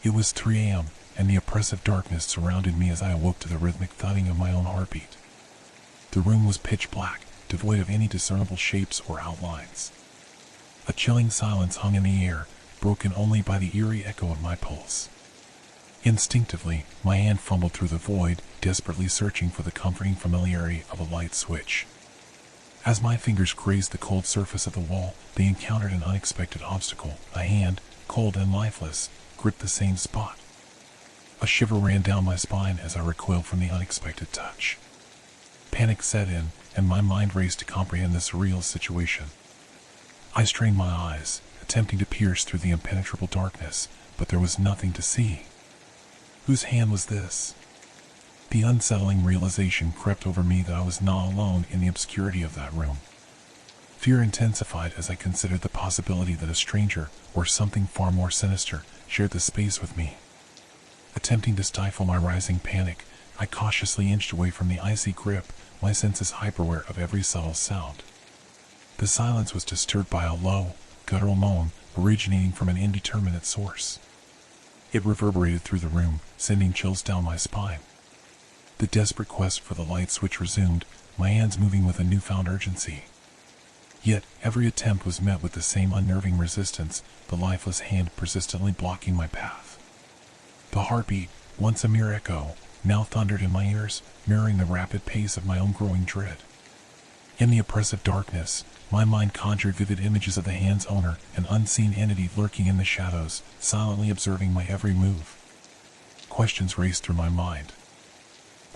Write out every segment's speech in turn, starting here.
It was 3 a.m., and the oppressive darkness surrounded me as I awoke to the rhythmic thudding of my own heartbeat. The room was pitch black, devoid of any discernible shapes or outlines. A chilling silence hung in the air, broken only by the eerie echo of my pulse. Instinctively, my hand fumbled through the void, desperately searching for the comforting familiarity of a light switch. As my fingers grazed the cold surface of the wall, they encountered an unexpected obstacle. A hand, cold and lifeless, gripped the same spot. A shiver ran down my spine as I recoiled from the unexpected touch. Panic set in, and my mind raced to comprehend the surreal situation. I strained my eyes, attempting to pierce through the impenetrable darkness, but there was nothing to see. Whose hand was this? The unsettling realization crept over me that I was not alone in the obscurity of that room. Fear intensified as I considered the possibility that a stranger, or something far more sinister, shared the space with me. Attempting to stifle my rising panic, I cautiously inched away from the icy grip, my senses hyper-aware of every subtle sound. The silence was disturbed by a low, guttural moan originating from an indeterminate source. It reverberated through the room, sending chills down my spine. The desperate quest for the light switch resumed, my hands moving with a newfound urgency. Yet, every attempt was met with the same unnerving resistance, the lifeless hand persistently blocking my path. The heartbeat, once a mere echo, now thundered in my ears, mirroring the rapid pace of my own growing dread. In the oppressive darkness, my mind conjured vivid images of the hand's owner, an unseen entity lurking in the shadows, silently observing my every move. Questions raced through my mind.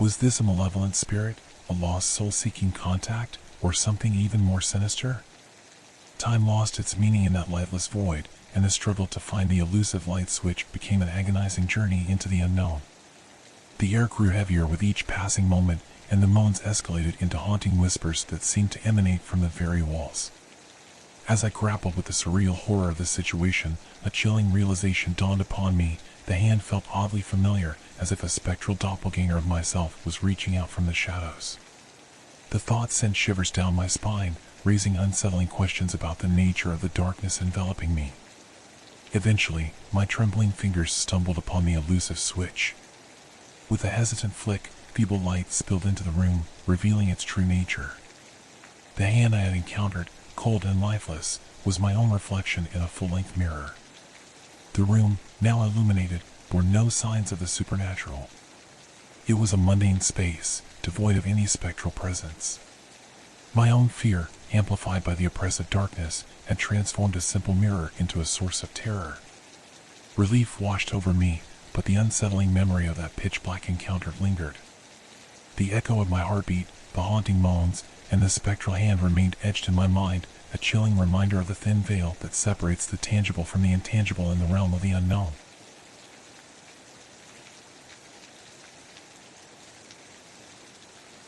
Was this a malevolent spirit, a lost soul seeking contact, or something even more sinister? Time lost its meaning in that lightless void, and the struggle to find the elusive light switch became an agonizing journey into the unknown. The air grew heavier with each passing moment, and the moans escalated into haunting whispers that seemed to emanate from the very walls. As I grappled with the surreal horror of the situation, a chilling realization dawned upon me. The hand felt oddly familiar, as if a spectral doppelganger of myself was reaching out from the shadows. The thought sent shivers down my spine, raising unsettling questions about the nature of the darkness enveloping me. Eventually, my trembling fingers stumbled upon the elusive switch. With a hesitant flick, feeble light spilled into the room, revealing its true nature. The hand I had encountered, cold and lifeless, was my own reflection in a full-length mirror. The room, now illuminated, bore no signs of the supernatural. It was a mundane space, devoid of any spectral presence. My own fear, amplified by the oppressive darkness, had transformed a simple mirror into a source of terror. Relief washed over me, but the unsettling memory of that pitch-black encounter lingered. The echo of my heartbeat, the haunting moans, and the spectral hand remained etched in my mind, a chilling reminder of the thin veil that separates the tangible from the intangible in the realm of the unknown.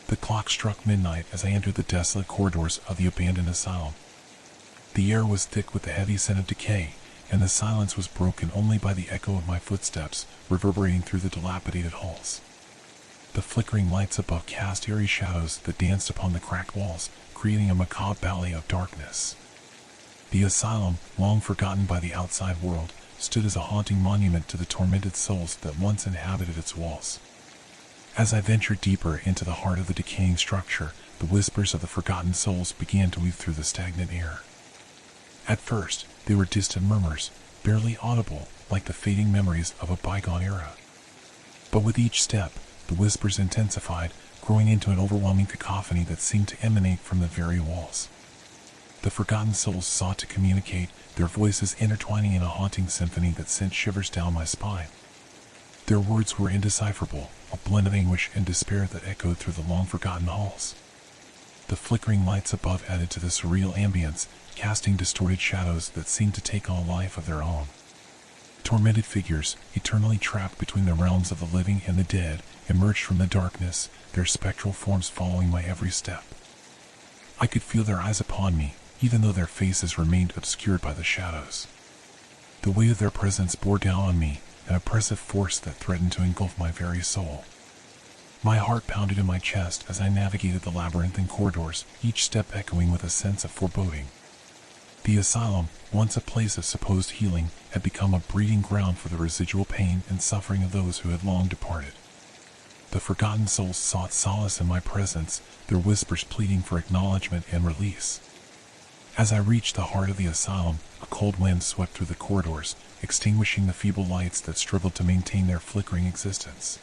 The clock struck midnight as I entered the desolate corridors of the abandoned asylum. The air was thick with the heavy scent of decay, and the silence was broken only by the echo of my footsteps reverberating through the dilapidated halls. The flickering lights above cast eerie shadows that danced upon the cracked walls, creating a macabre ballet of darkness. The asylum, long forgotten by the outside world, stood as a haunting monument to the tormented souls that once inhabited its walls. As I ventured deeper into the heart of the decaying structure, the whispers of the forgotten souls began to weave through the stagnant air. At first, they were distant murmurs, barely audible, like the fading memories of a bygone era. But with each step, the whispers intensified, growing into an overwhelming cacophony that seemed to emanate from the very walls. The forgotten souls sought to communicate, their voices intertwining in a haunting symphony that sent shivers down my spine. Their words were indecipherable, a blend of anguish and despair that echoed through the long-forgotten halls. The flickering lights above added to the surreal ambience, casting distorted shadows that seemed to take on a life of their own. Tormented figures, eternally trapped between the realms of the living and the dead, emerged from the darkness, their spectral forms following my every step. I could feel their eyes upon me, even though their faces remained obscured by the shadows. The weight of their presence bore down on me, an oppressive force that threatened to engulf my very soul. My heart pounded in my chest as I navigated the labyrinthine corridors, each step echoing with a sense of foreboding. The asylum, once a place of supposed healing, had become a breeding ground for the residual pain and suffering of those who had long departed. The forgotten souls sought solace in my presence, their whispers pleading for acknowledgement and release. As I reached the heart of the asylum, a cold wind swept through the corridors, extinguishing the feeble lights that struggled to maintain their flickering existence.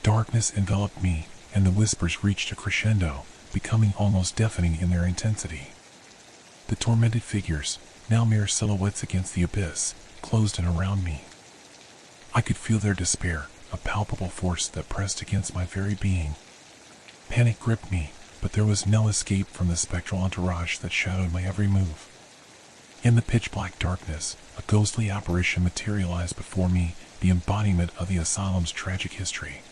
Darkness enveloped me, and the whispers reached a crescendo, becoming almost deafening in their intensity. The tormented figures, now mere silhouettes against the abyss, closed in around me. I could feel their despair, a palpable force that pressed against my very being. Panic gripped me, but there was no escape from the spectral entourage that shadowed my every move. In the pitch-black darkness, a ghostly apparition materialized before me, the embodiment of the asylum's tragic history.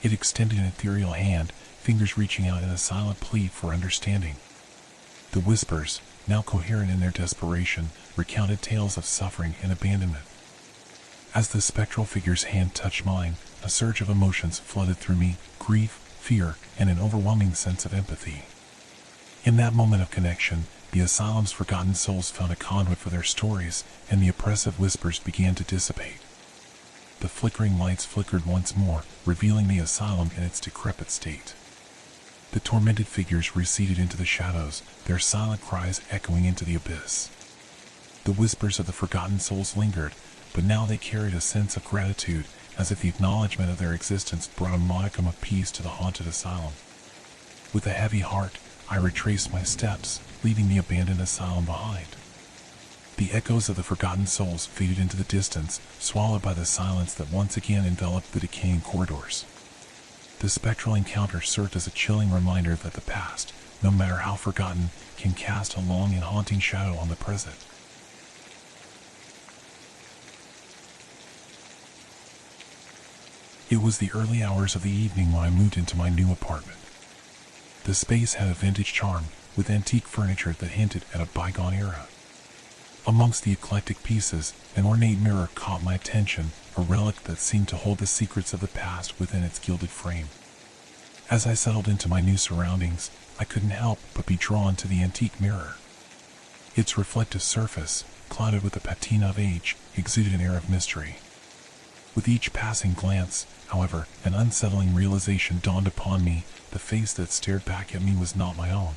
It extended an ethereal hand, fingers reaching out in a silent plea for understanding. The whispers, now coherent in their desperation, recounted tales of suffering and abandonment. As the spectral figure's hand touched mine, a surge of emotions flooded through me, grief, fear, and an overwhelming sense of empathy. In that moment of connection, the asylum's forgotten souls found a conduit for their stories, and the oppressive whispers began to dissipate. The flickering lights flickered once more, revealing the asylum in its decrepit state. The tormented figures receded into the shadows, their silent cries echoing into the abyss. The whispers of the forgotten souls lingered, but now they carried a sense of gratitude, as if the acknowledgement of their existence brought a modicum of peace to the haunted asylum. With a heavy heart, I retraced my steps, leaving the abandoned asylum behind. The echoes of the forgotten souls faded into the distance, swallowed by the silence that once again enveloped the decaying corridors. The spectral encounter served as a chilling reminder that the past, no matter how forgotten, can cast a long and haunting shadow on the present. It was the early hours of the evening when I moved into my new apartment. The space had a vintage charm, with antique furniture that hinted at a bygone era. Amongst the eclectic pieces, an ornate mirror caught my attention, a relic that seemed to hold the secrets of the past within its gilded frame. As I settled into my new surroundings, I couldn't help but be drawn to the antique mirror. Its reflective surface, clouded with the patina of age, exuded an air of mystery. With each passing glance, however, an unsettling realization dawned upon me: the face that stared back at me was not my own.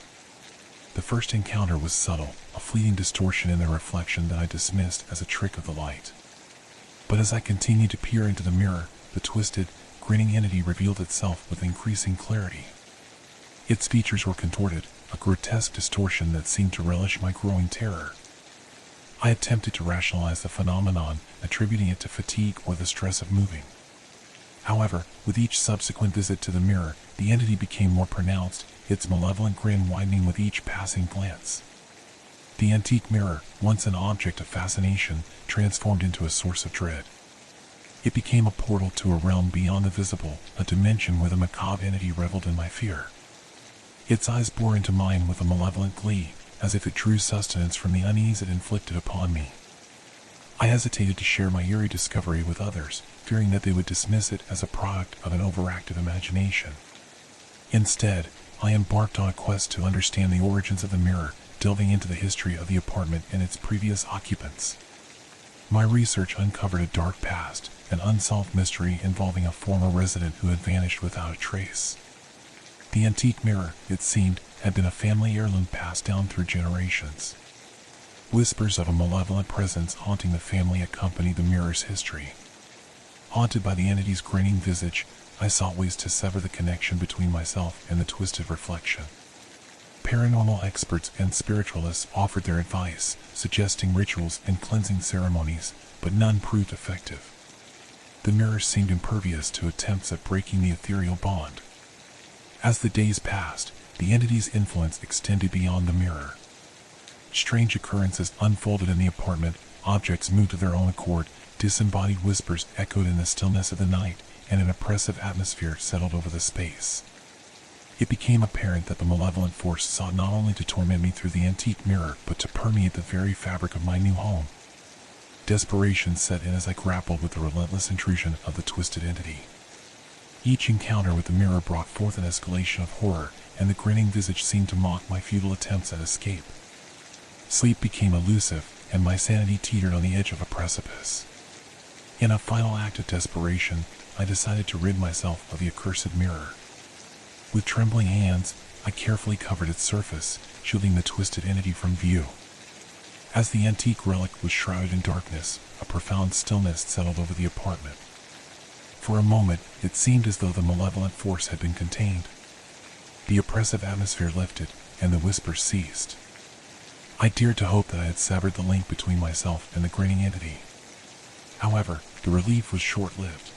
The first encounter was subtle, a fleeting distortion in the reflection that I dismissed as a trick of the light. But as I continued to peer into the mirror, the twisted, grinning entity revealed itself with increasing clarity. Its features were contorted, a grotesque distortion that seemed to relish my growing terror. I attempted to rationalize the phenomenon, attributing it to fatigue or the stress of moving. However, with each subsequent visit to the mirror, the entity became more pronounced, its malevolent grin widening with each passing glance. The antique mirror, once an object of fascination, transformed into a source of dread. It became a portal to a realm beyond the visible, a dimension where the macabre entity reveled in my fear. Its eyes bore into mine with a malevolent glee, as if it drew sustenance from the unease it inflicted upon me. I hesitated to share my eerie discovery with others, fearing that they would dismiss it as a product of an overactive imagination. Instead, I embarked on a quest to understand the origins of the mirror, delving into the history of the apartment and its previous occupants. My research uncovered a dark past, an unsolved mystery involving a former resident who had vanished without a trace. The antique mirror, it seemed, had been a family heirloom passed down through generations. Whispers of a malevolent presence haunting the family accompanied the mirror's history. Haunted by the entity's grinning visage, I sought ways to sever the connection between myself and the twisted reflection. Paranormal experts and spiritualists offered their advice, suggesting rituals and cleansing ceremonies, but none proved effective. The mirror seemed impervious to attempts at breaking the ethereal bond. As the days passed, the entity's influence extended beyond the mirror. Strange occurrences unfolded in the apartment, objects moved of their own accord, disembodied whispers echoed in the stillness of the night, and an oppressive atmosphere settled over the space. It became apparent that the malevolent force sought not only to torment me through the antique mirror, but to permeate the very fabric of my new home. Desperation set in as I grappled with the relentless intrusion of the twisted entity. Each encounter with the mirror brought forth an escalation of horror, and the grinning visage seemed to mock my futile attempts at escape. Sleep became elusive, and my sanity teetered on the edge of a precipice. In a final act of desperation, I decided to rid myself of the accursed mirror. With trembling hands, I carefully covered its surface, shielding the twisted entity from view. As the antique relic was shrouded in darkness, a profound stillness settled over the apartment. For a moment, it seemed as though the malevolent force had been contained. The oppressive atmosphere lifted, and the whispers ceased. I dared to hope that I had severed the link between myself and the grinning entity. However, the relief was short-lived.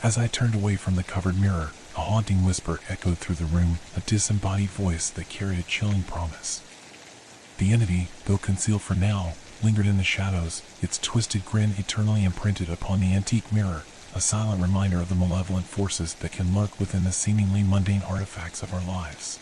As I turned away from the covered mirror, a haunting whisper echoed through the room, a disembodied voice that carried a chilling promise. The entity, though concealed for now, lingered in the shadows, its twisted grin eternally imprinted upon the antique mirror, a silent reminder of the malevolent forces that can lurk within the seemingly mundane artifacts of our lives.